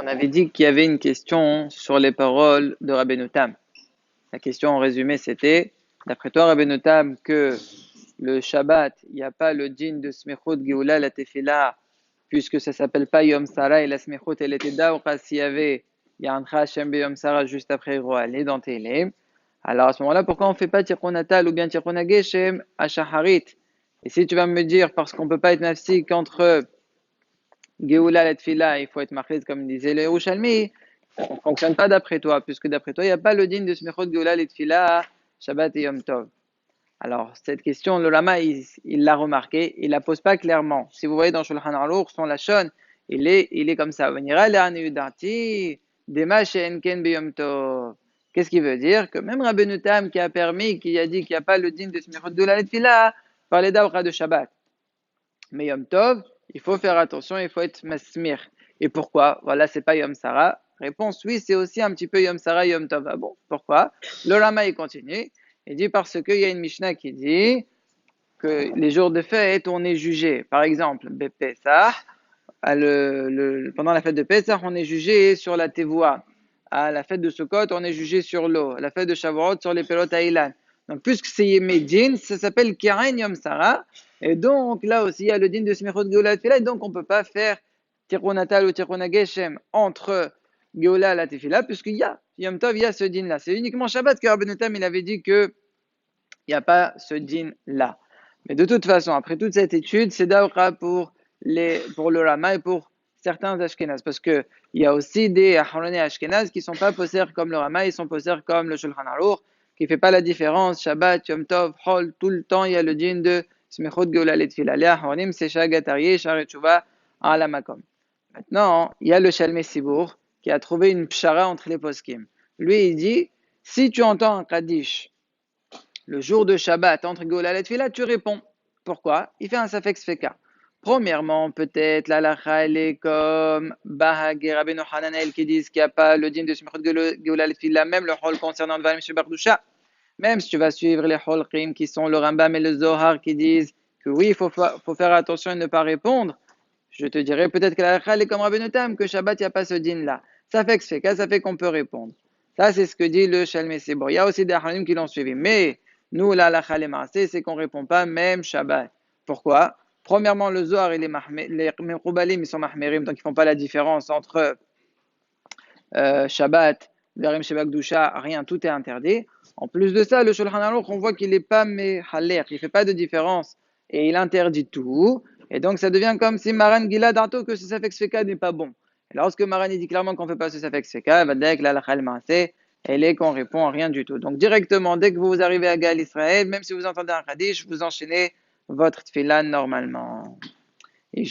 On avait dit qu'il y avait une question sur les paroles de Rabbeinu Tam. La question en résumé c'était, d'après toi Rabbeinu Tam, que le Shabbat, il n'y a pas le djinn de Smichut Geoula la Tefila, puisque ça s'appelle pas Yom Sarah et la Smichut elle était d'Aouqa s'il y avait Yantra Hashem Yom Sarah juste après Roalé dans Télim. Alors à ce moment-là, pourquoi on ne fait pas Tikkun Natal ou bien Tikkun Hageshem à Shaharit? Et si tu vas me dire, parce qu'on ne peut pas être nafsik entre Géoula la Tfila, il faut être marqué comme disait le Yerushalmi, ça ne fonctionne pas d'après toi, puisque d'après toi, il n'y a pas le digne de Smichot Géoula la Tfila, Shabbat et Yom Tov. Alors, cette question, le Lama, il l'a remarqué, il la pose pas clairement. Si vous voyez dans Shulchan Aruch, son Lachon, il est comme ça. Qu'est-ce qu'il veut dire? Que même Rabbeinu Tam qui a permis, qui a dit qu'il n'y a pas le digne de Smichot Géoula la Tfila, parlait d'Aura de Shabbat. Mais Yom Tov, il faut faire attention, il faut être masmir. Et pourquoi? Voilà, c'est pas Yom Sarah. Réponse, oui, c'est aussi un petit peu Yom Sarah, Yom Tov. Ah bon, pourquoi? Le Rama, il continue. Il dit parce qu'il y a une Mishnah qui dit que les jours de fête, on est jugé. Par exemple, Pesach, pendant la fête de Pesach, on est jugé sur la tevoua. À la fête de Sukkot, on est jugé sur l'eau. À la fête de Shavuot, sur les pelot Haïlan. Donc, puisque c'est Yemedin, ça s'appelle Keren Yom Sarah. Et donc, là aussi, il y a le din de Smichot Geoula Tefila. Et donc, on ne peut pas faire Tikkun Natal ou Tikkun Hageshem entre Geoula la Tefila, puisqu'il y a Yom Tov, il y a ce din-là. C'est uniquement Shabbat que Rabbeinu Tam, il avait dit qu'il n'y a pas ce din-là. Mais de toute façon, après toute cette étude, c'est d'Aura pour le Rama et pour certains Ashkenaz. Parce qu'il y a aussi des Aharonais Ashkenaz qui ne sont pas possèdent comme le Rama, ils sont possèdent comme le Shulchan Aruch, qui ne fait pas la différence. Shabbat, Yom Tov, Hol, tout le temps, il y a le din de Smichot Geoula Letfila. Les Aharonim, c'est Shagatarié, Sharetchouva, Alamakom. Maintenant, il y a le Shalmei Sibour qui a trouvé une pshara entre les poskim. Lui, il dit, si tu entends un Kaddish le jour de Shabbat entre Geoula et Tfila, tu réponds. Pourquoi? Il fait un Safek Sfeka. Premièrement, peut-être l'alacha elle est comme Bahag et Rabbeinu Hananel qui disent qu'il n'y a pas le din de Smichot Geoula et Tfila, même le hol concernant Dvarim Shebardusha. Même si tu vas suivre les holqim qui sont le Rambam et le Zohar qui disent que oui, il faut faire attention et ne pas répondre, je te dirais peut-être que l'alacha elle est comme Rabbeinu Tam, que Shabbat il n'y a pas ce din-là. Safek Sfeka, ça fait qu'on peut répondre. Ça, c'est ce que dit le Shalmei Sibour. Il y a aussi des Aharonim qui l'ont suivi. Mais nous, la halakha c'est qu'on ne répond pas même Shabbat. Pourquoi? Premièrement, le Zohar et les Mekoubalim, ils sont mahmerim, donc ils ne font pas la différence entre Shabbat, Dvarim Shebakdusha, rien, tout est interdit. En plus de ça, le Shulchan Aruch, on voit qu'il n'est pas mehaler, il ne fait pas de différence et il interdit tout. Et donc, ça devient comme si Maran Gilad Arto que ce Safek Sfeka n'est pas bon. Et lorsque Maran dit clairement qu'on ne fait pas ce Safek Sfeka, va dire que la halakha elle est qu'on répond à rien du tout. Donc directement, dès que vous arrivez à Gal Israël, même si vous entendez un Kaddish, vous enchaînez votre tefila normalement. Et